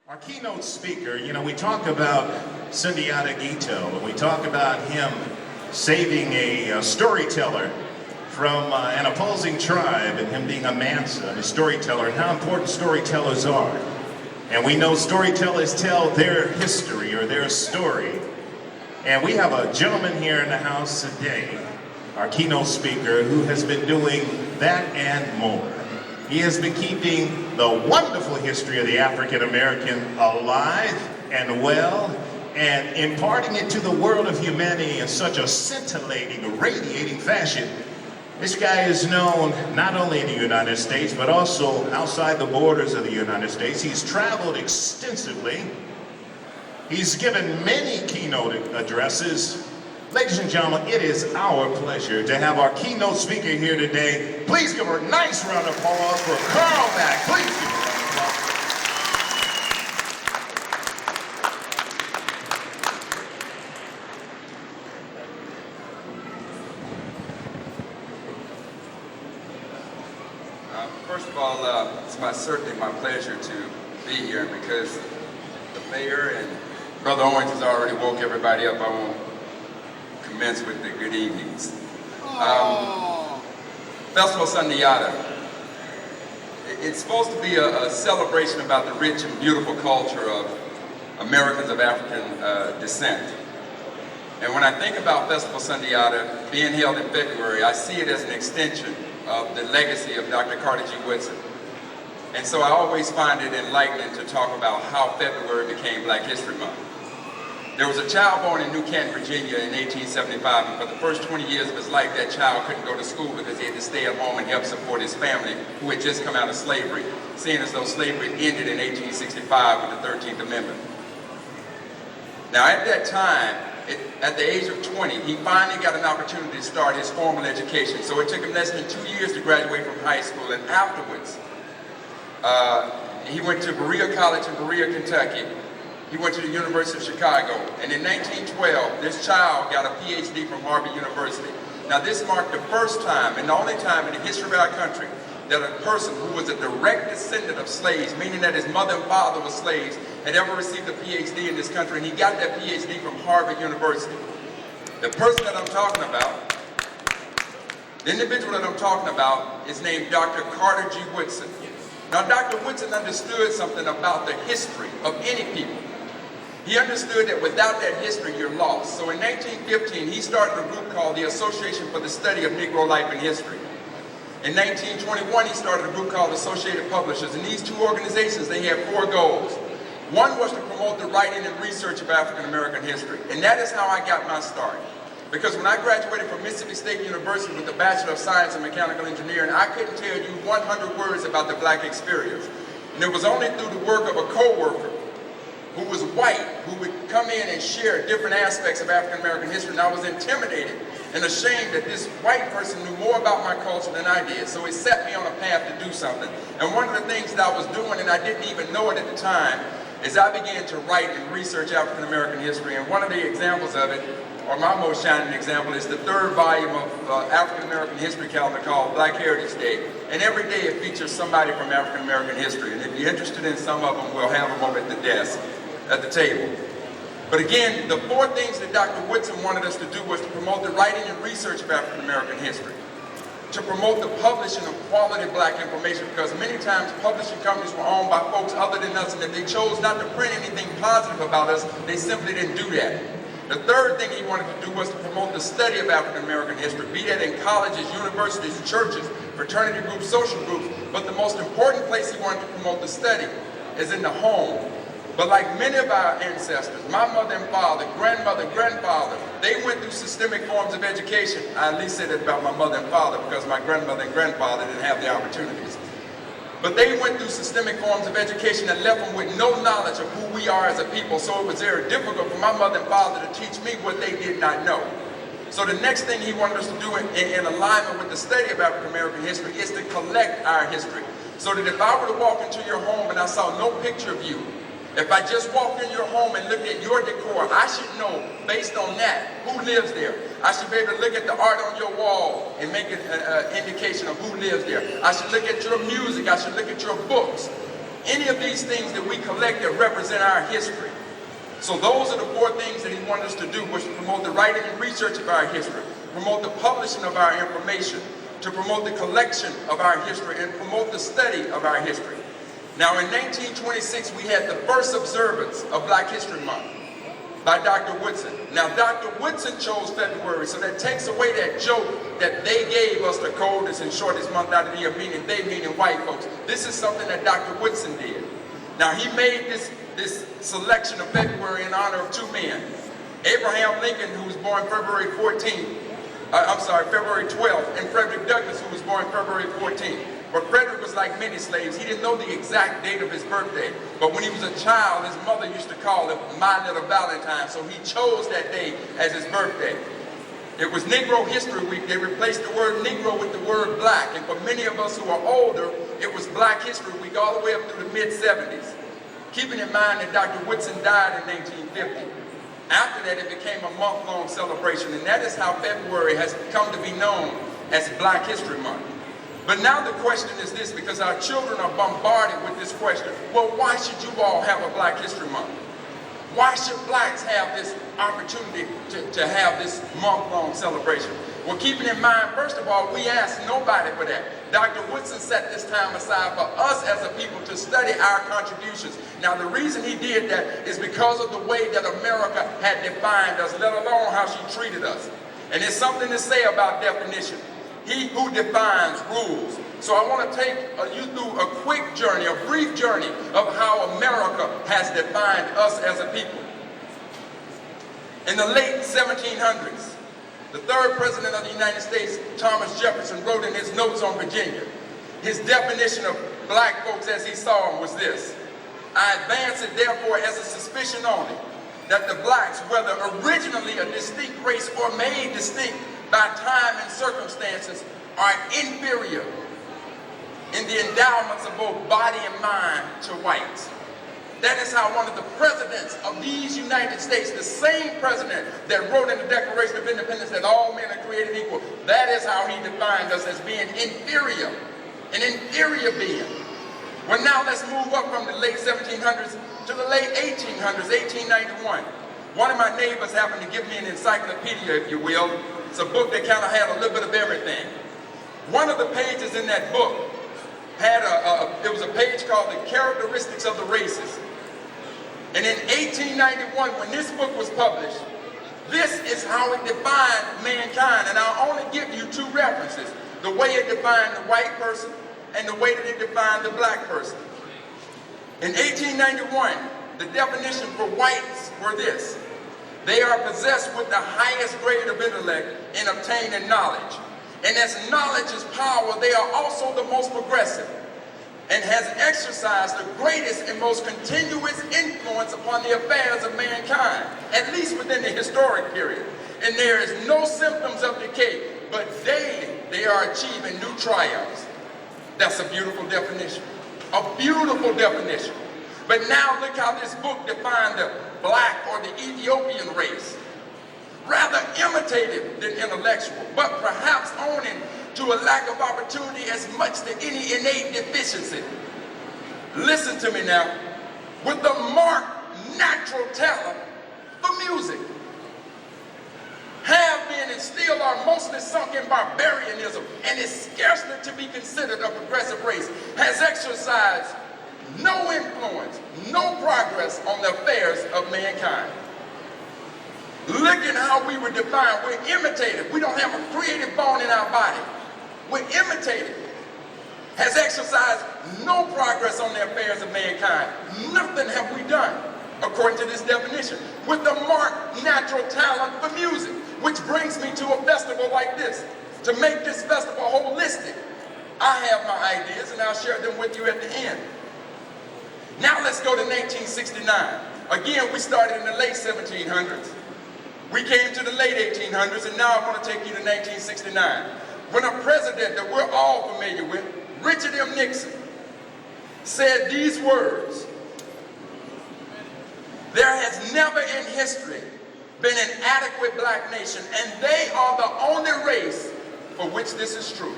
Our keynote speaker, we talk about Sundiata, and we talk about him saving a storyteller from an opposing tribe and him being a Mansa, a storyteller, and how important storytellers are. And we know storytellers tell their history or their story. And we have a gentleman here in the house today, our keynote speaker, who has been doing that and more. He has been keeping the wonderful history of the African American alive and well, and imparting it to the world of humanity in such a scintillating, radiating fashion. This guy is known not only in the United States, but also outside the borders of the United States. He's traveled extensively. He's given many keynote addresses. Ladies and gentlemen, it is our pleasure to have our keynote speaker here today. Please give her a nice round of applause for Carl Mack. Please give her a round of applause. First of all, it's certainly my pleasure to be here, because the mayor and Brother Owens has already woke everybody up. I won't commence with the good evenings. Festival Sundiata. It's supposed to be a celebration about the rich and beautiful culture of Americans of African descent. And when I think about Festival Sundiata being held in February, I see it as an extension of the legacy of Dr. Carter G. Woodson. And so I always find it enlightening to talk about how February became Black History Month. There was a child born in New Canton, Virginia in 1875, and for the first 20 years of his life, that child couldn't go to school because he had to stay at home and help support his family, who had just come out of slavery, seeing as though slavery ended in 1865 with the 13th Amendment. Now at that time, at the age of 20, he finally got an opportunity to start his formal education. So it took him less than 2 years to graduate from high school, and afterwards, he went to Berea College in Berea, Kentucky. He went to the University of Chicago, and in 1912, this child got a PhD from Harvard University. Now this marked the first time and the only time in the history of our country that a person who was a direct descendant of slaves, meaning that his mother and father were slaves, had ever received a PhD in this country, and he got that PhD from Harvard University. The person that I'm talking about, the individual that I'm talking about, is named Dr. Carter G. Woodson. Now Dr. Woodson understood something about the history of any people. He understood that without that history, you're lost. So in 1915, he started a group called the Association for the Study of Negro Life and History. In 1921, he started a group called Associated Publishers, and these two organizations, they had 4 goals. One was to promote the writing and research of African American history, and that is how I got my start. Because when I graduated from Mississippi State University with a Bachelor of Science in Mechanical Engineering, I couldn't tell you 100 words about the Black experience. And it was only through the work of a co-worker who was white, who would come in and share different aspects of African American history, and I was intimidated and ashamed that this white person knew more about my culture than I did. So it set me on a path to do something. And one of the things that I was doing, and I didn't even know it at the time, is I began to write and research African American history. And one of the examples of it, or my most shining example, is the 3rd volume of African American history calendar called Black Heritage Day. And every day it features somebody from African American history. And if you're interested in some of them, we'll have them over at the desk, at the table. But again, the 4 things that Dr. Woodson wanted us to do was to promote the writing and research of African American history, to promote the publishing of quality Black information, because many times publishing companies were owned by folks other than us, and if they chose not to print anything positive about us, they simply didn't do that. The 3rd thing he wanted to do was to promote the study of African American history, be that in colleges, universities, churches, fraternity groups, social groups, but the most important place he wanted to promote the study is in the home. But like many of our ancestors, my mother and father, grandmother, grandfather, they went through systemic forms of education. I at least say that about my mother and father because my grandmother and grandfather didn't have the opportunities. But they went through systemic forms of education that left them with no knowledge of who we are as a people. So it was very difficult for my mother and father to teach me what they did not know. So the next thing he wanted us to do in alignment with the study of African American history is to collect our history. So that if I were to walk into your home and I saw no picture of you, if I just walked in your home and looked at your decor, I should know, based on that, who lives there. I should be able to look at the art on your wall and make an indication of who lives there. I should look at your music. I should look at your books. any of these things that we collect that represent our history. So those are the 4 things that he wanted us to do, was to promote the writing and research of our history, promote the publishing of our information, to promote the collection of our history, and promote the study of our history. Now in 1926, we had the first observance of Black History Month by Dr. Woodson. Now Dr. Woodson chose February, so that takes away that joke that they gave us the coldest and shortest month out of the year, meaning they, meaning white folks. This is something that Dr. Woodson did. Now he made this selection of February in honor of 2 men. Abraham Lincoln, who was born February 12th, and Frederick Douglass, who was born February 14th. But Frederick was like many slaves. He didn't know the exact date of his birthday. But when he was a child, his mother used to call him My Little Valentine, so he chose that day as his birthday. It was Negro History Week. They replaced the word Negro with the word Black. And for many of us who are older, it was Black History Week all the way up through the mid-70s. Keeping in mind that Dr. Woodson died in 1950. After that, it became a month-long celebration, and that is how February has come to be known as Black History Month. But now the question is this, because our children are bombarded with this question: well, why should you all have a Black History Month? Why should blacks have this opportunity to have this month-long celebration? Well, keeping in mind, first of all, we asked nobody for that. Dr. Woodson set this time aside for us as a people to study our contributions. Now, the reason he did that is because of the way that America had defined us, let alone how she treated us. And there's something to say about definition. He who defines rules. So I want to take you through a quick journey, a brief journey of how America has defined us as a people. In the late 1700s, the 3rd President of the United States, Thomas Jefferson, wrote in his notes on Virginia, his definition of black folks as he saw them was this: I advance it therefore as a suspicion only, that the blacks, whether originally a distinct race or made distinct by time and circumstances, are inferior in the endowments of both body and mind to whites. That is how one of the presidents of these United States, the same president that wrote in the Declaration of Independence that all men are created equal, that is how he defined us, as being inferior, an inferior being. Well, now let's move up from the late 1700s to the late 1800s, 1891. One of my neighbors happened to give me an encyclopedia, if you will. It's a book that kind of had a little bit of everything. One of the pages in that book had it was a page called The Characteristics of the Races. And in 1891, when this book was published, this is how it defined mankind. And I'll only give you 2 references: the way it defined the white person and the way that it defined the black person. In 1891, the definition for whites were this: they are possessed with the highest grade of intellect in obtaining knowledge. And as knowledge is power, they are also the most progressive, and has exercised the greatest and most continuous influence upon the affairs of mankind, at least within the historic period. And there is no symptoms of decay, but daily they are achieving new triumphs. That's a beautiful definition. A beautiful definition. But now look how this book defined the black or the Ethiopian race. Rather imitative than intellectual, but perhaps owning to a lack of opportunity as much to any innate deficiency. Listen to me now. With the marked natural talent for music, have been and still are mostly sunk in barbarianism, and is scarcely to be considered a progressive race, has exercised no influence, no progress on the affairs of mankind. Look at how we were defined. We're imitative. We don't have a creative bone in our body. We're imitative. Has exercised no progress on the affairs of mankind. Nothing have we done, according to this definition, with the marked natural talent for music. Which brings me to a festival like this. To make this festival holistic, I have my ideas and I'll share them with you at the end. Now let's go to 1969. Again, we started in the late 1700s. We came to the late 1800s, and now I want to take you to 1969. When a president that we're all familiar with, Richard M. Nixon, said these words: there has never in history been an adequate black nation, and they are the only race for which this is true.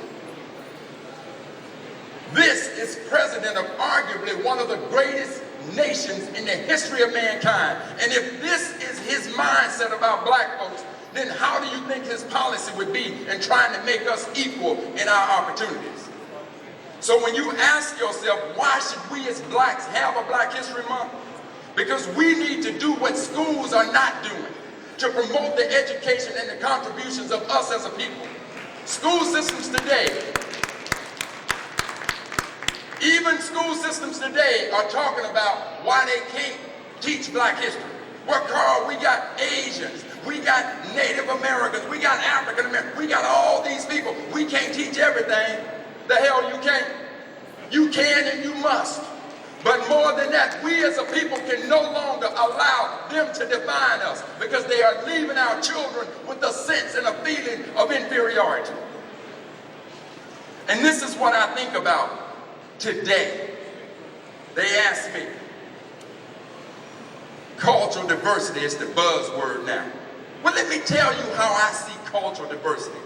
This is president of arguably one of the greatest nations in the history of mankind. And if this is his mindset about black folks, then how do you think his policy would be in trying to make us equal in our opportunities? So when you ask yourself, why should we as blacks have a Black History Month? Because we need to do what schools are not doing to promote the education and the contributions of us as a people. School systems today, even school systems today are talking about why they can't teach black history. Well, Carl, we got Asians, we got Native Americans, we got African Americans, we got all these people. We can't teach everything. The hell you can't. You can and you must. But more than that, we as a people can no longer allow them to define us because they are leaving our children with a sense and a feeling of inferiority. And this is what I think about today. They ask me, cultural diversity is the buzzword now. Well, let me tell you how I see cultural diversity.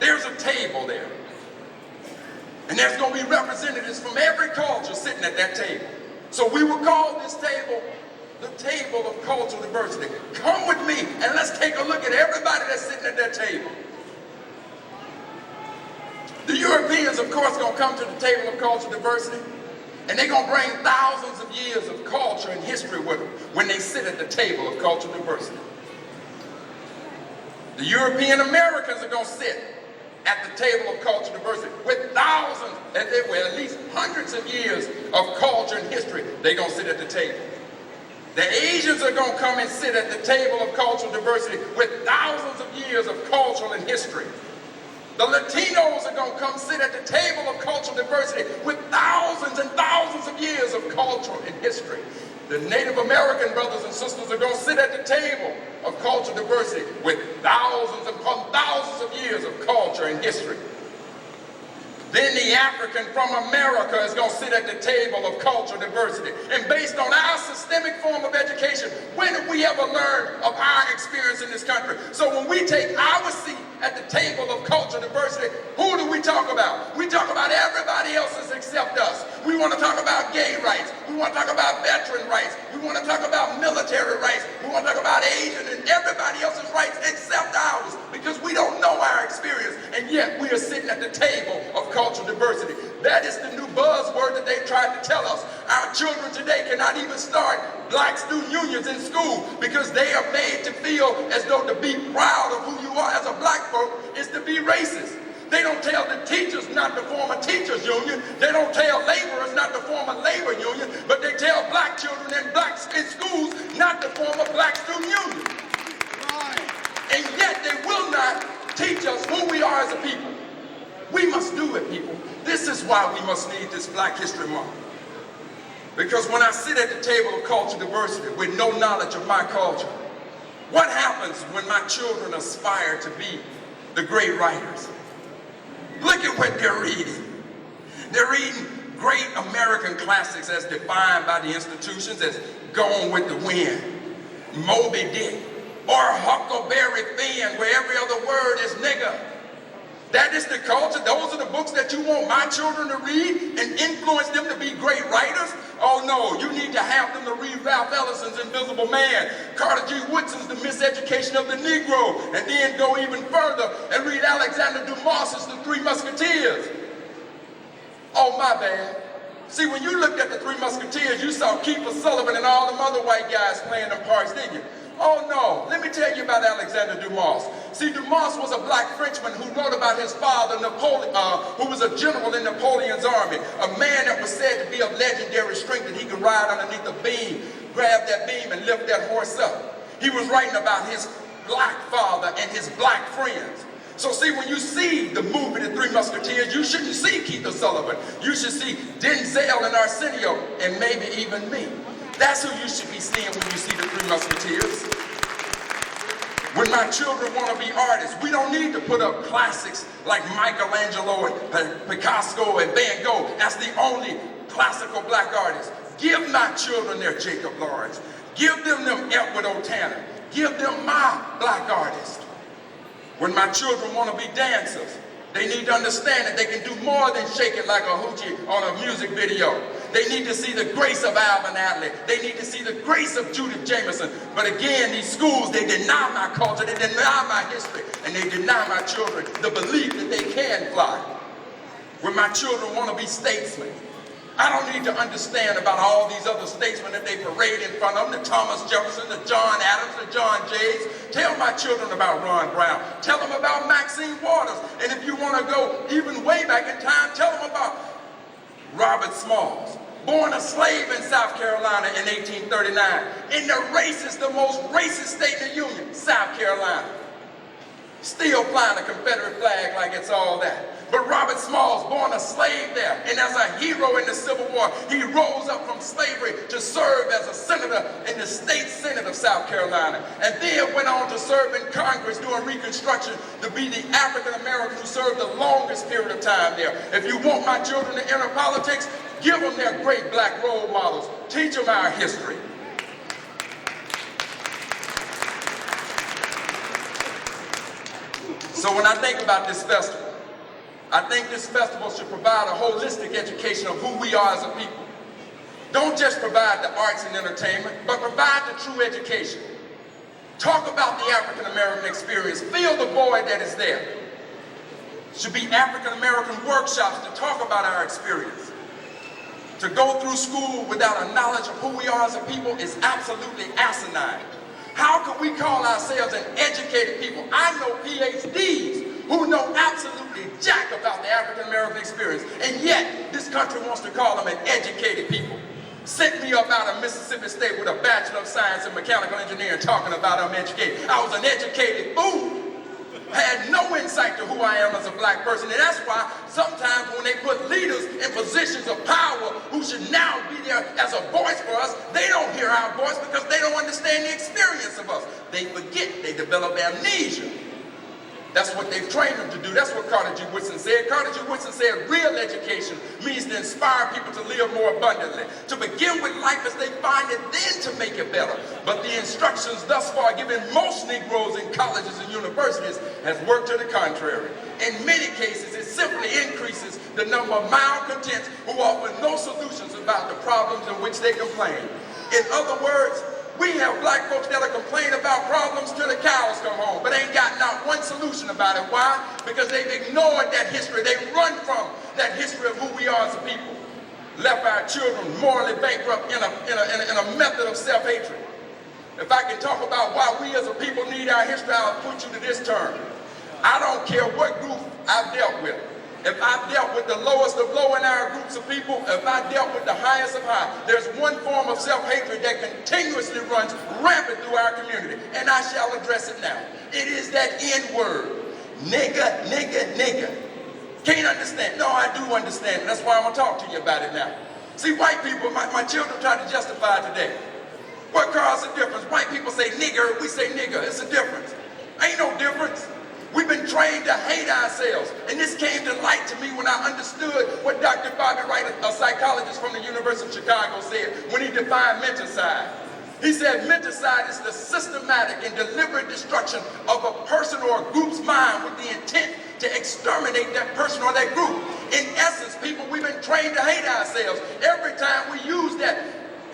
There's a table there. And there's going to be representatives from every culture sitting at that table. So we will call this table the table of cultural diversity. Come with me and let's take a look at everybody that's sitting at that table. The Europeans, of course, going to come to the table of cultural diversity. And they're going to bring thousands of years of culture and history with them when they sit at the table of cultural diversity. The European Americans are going to sit at the table of cultural diversity with thousands, at least hundreds of years of culture and history. They're going to sit at the table. The Asians are going to come and sit at the table of cultural diversity with thousands of years of cultural and history. The Latinos are going to come sit at the table of cultural diversity with thousands and thousands of years of culture and history. The Native American brothers and sisters are going to sit at the table of cultural diversity with thousands upon thousands of years of culture and history. Then the African from America is going to sit at the table of cultural diversity. And based on our systemic form of education, when have we ever learned of our experience in this country? So when we take our seat at the table of cultural diversity, who do we talk about? We talk about everybody else's except us. We want to talk about gay rights. We want to talk about veteran rights. We want to talk about military rights. We want to talk about Asian and everybody else's rights except ours because we don't know our experience. And yet we are sitting at the table of cultural diversity. That is the new buzzword that they tried to tell us. Our children today cannot even start black student unions in school because they are made to feel as though to be proud of who you are as a black folk is to be racist. They don't tell the teachers not to form a teachers union. They don't tell laborers not to form a labor union, but they tell black children in schools not to form a black student union. Right. And yet they will not teach us who we are as a people. We must do it, people. This is why we must need this Black History Month. Because when I sit at the table of cultural diversity with no knowledge of my culture, what happens when my children aspire to be the great writers? Look at what they're reading. They're reading great American classics as defined by the institutions as Gone with the Wind, Moby Dick, or Huckleberry Finn, where every other word is nigger. That is the culture. Those are the books that you want my children to read and influence them to be great writers? Oh no, you need to have them to read Ralph Ellison's Invisible Man, Carter G. Woodson's The Miseducation of the Negro, and then go even further and read Alexander Dumas's The Three Musketeers. Oh my bad. See, when you looked at The Three Musketeers, you saw Kiefer Sutherland and all them other white guys playing them parts, didn't you? Oh no, let me tell you about Alexander Dumas. See, Dumas was a black Frenchman who wrote about his father, Napoleon, who was a general in Napoleon's army, a man that was said to be of legendary strength, that he could ride underneath a beam, grab that beam and lift that horse up. He was writing about his black father and his black friends. So see, when you see the movie The Three Musketeers, you shouldn't see Kiefer Sutherland. You should see Denzel and Arsenio, and maybe even me. That's who you should be seeing when you see The Three Musketeers. When my children want to be artists, we don't need to put up classics like Michelangelo and Picasso and Van Gogh as the only classical black artists. Give my children their Jacob Lawrence. Give them Edward O'Tanner. Give them my black artists. When my children want to be dancers, They need to understand that they can do more than shake it like a hoochie on a music video. They need to see the grace of Alvin Adley. They need to see the grace of Judith Jameson. But again, these schools, they deny my culture, they deny my history, and they deny my children the belief that they can fly. When my children want to be statesmen, I don't need to understand about all these other statesmen that they parade in front of them, the Thomas Jefferson, the John Adams, the John Jays. Tell my children about Ron Brown. Tell them about Maxine Waters. And if you want to go even way back in time, tell them about Robert Smalls, born a slave in South Carolina in 1839. In the the most racist state in the Union, South Carolina. Still flying the Confederate flag like it's all that. But Robert Smalls, born a slave there, and as a hero in the Civil War, he rose up from slavery to serve as a senator in the state Senate of South Carolina, and then went on to serve in Congress during Reconstruction to be the African American who served the longest period of time there. If you want my children to enter politics, give them their great black role models. Teach them our history. So when I think about this festival, I think this festival should provide a holistic education of who we are as a people. Don't just provide the arts and entertainment, but provide the true education. Talk about the African American experience. Fill the void that is there. Should be African American workshops to talk about our experience. To go through school without a knowledge of who we are as a people is absolutely asinine. How can we call ourselves an educated people? I know PhDs who know absolutely jack about the African American experience, and yet this country wants to call them an educated people. Sent me up out of Mississippi State with a Bachelor of Science in Mechanical Engineering talking about I'm educated. I was an educated fool. Had no insight to who I am as a black person, and that's why sometimes when they put leaders in positions of power who should now be there as a voice for us, they don't hear our voice because they don't understand the experience of us. They forget, they develop amnesia. That's what they've trained them to do. That's what Carter G. Woodson said. Carter G. Woodson said real education means to inspire people to live more abundantly, to begin with life as they find it, then to make it better. But the instructions thus far given most Negroes in colleges and universities has worked to the contrary. In many cases, it simply increases the number of malcontents who offer no solutions about the problems in which they complain. In other words, we have black folks that'll complain about problems till the cows come home, but ain't got not one solution about it. Why? Because they've ignored that history. They run from that history of who we are as a people. Left our children morally bankrupt in a method of self-hatred. If I can talk about why we as a people need our history, I'll put you to this term. I don't care what group I've dealt with. If I've dealt with the lowest of low in our groups of people, if I dealt with the highest of high, there's one form of self-hatred that continuously runs rampant through our community, and I shall address it now. It is that N-word, nigga, nigga, nigga. Can't understand. No, I do understand, and that's why I'm going to talk to you about it now. See, white people, my children try to justify today. What caused the difference? White people say nigger, we say nigger. It's a difference. Ain't no difference. We've been trained to hate ourselves, and this came to light to me when I understood what Dr. Bobby Wright, a psychologist from the University of Chicago, said when he defined menticide. He said menticide is the systematic and deliberate destruction of a person or a group's mind with the intent to exterminate that person or that group. In essence, people, we've been trained to hate ourselves. Every time we use that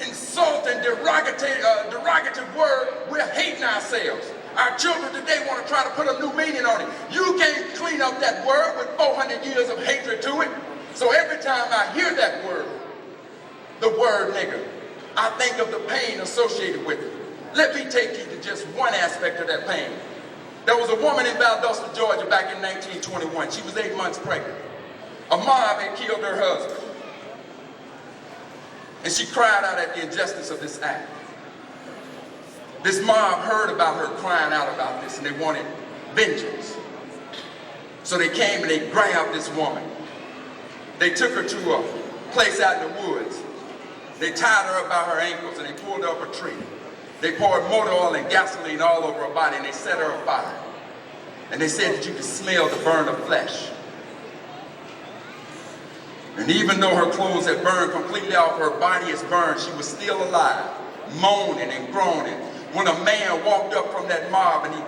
insulting, derogative word, we're hating ourselves. Our children today want to try to put a new meaning on it. You can't clean up that word with 400 years of hatred to it. So every time I hear that word, the word nigger, I think of the pain associated with it. Let me take you to just one aspect of that pain. There was a woman in Valdosta, Georgia back in 1921. She was 8 months pregnant. A mob had killed her husband. And she cried out at the injustice of this act. This mob heard about her crying out about this, and they wanted vengeance. So they came and they grabbed this woman. They took her to a place out in the woods. They tied her about her ankles and they pulled her up a tree. They poured motor oil and gasoline all over her body and they set her afire. And they said that you could smell the burn of flesh. And even though her clothes had burned completely off, her body is burned, she was still alive, moaning and groaning. When a man walked up from that mob and he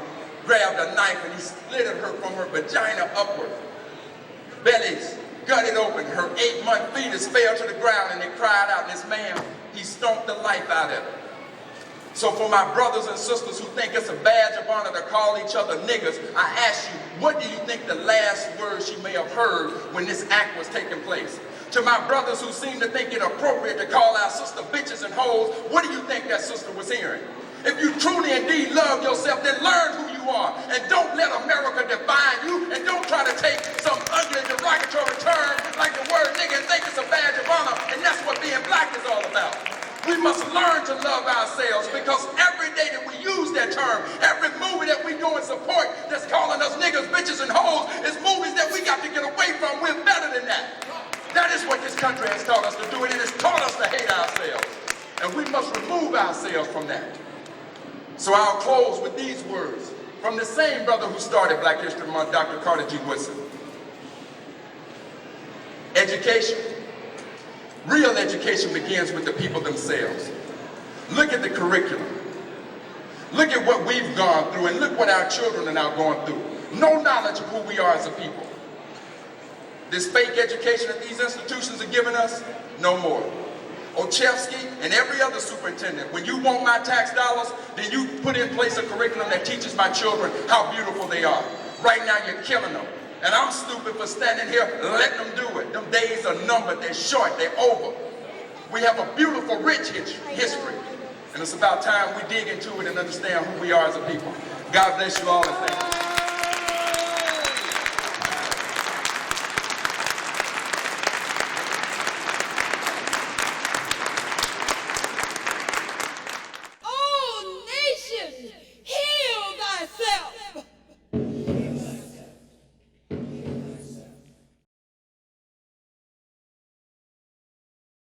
grabbed a knife and he slitted her from her vagina upward. bellies gutted open, her 8-month fetus fell to the ground, and they cried out, and this man, he stomped the life out of it. So for my brothers and sisters who think it's a badge of honor to call each other niggas, I ask you, what do you think the last words she may have heard when this act was taking place? To my brothers who seem to think it appropriate to call our sister bitches and hoes, what do you think that sister was hearing? If you truly indeed love yourself, then learn who you are. And don't let America define you, and don't try to take some ugly derogatory term like the word nigga and think it's a badge of honor, and that's what being black is all about. We must learn to love ourselves, because every day that we use that term, every movie that we go and support that's calling us niggas, bitches, and hoes is movies that we got to get away from. We're better than that. That is what this country has taught us to do, and it has taught us to hate ourselves. And we must remove ourselves from that. So I'll close with these words from the same brother who started Black History Month, Dr. Carter G. Woodson. Education. Real education begins with the people themselves. Look at the curriculum. Look at what we've gone through, and look what our children are now going through. No knowledge of who we are as a people. This fake education that these institutions are giving us, no more. Ochevsky and every other superintendent, when you want my tax dollars, then you put in place a curriculum that teaches my children how beautiful they are. Right now you're killing them. And I'm stupid for standing here letting them do it. Them days are numbered, they're short, they're over. We have a beautiful, rich history. And it's about time we dig into it and understand who we are as a people. God bless you all, and thank you.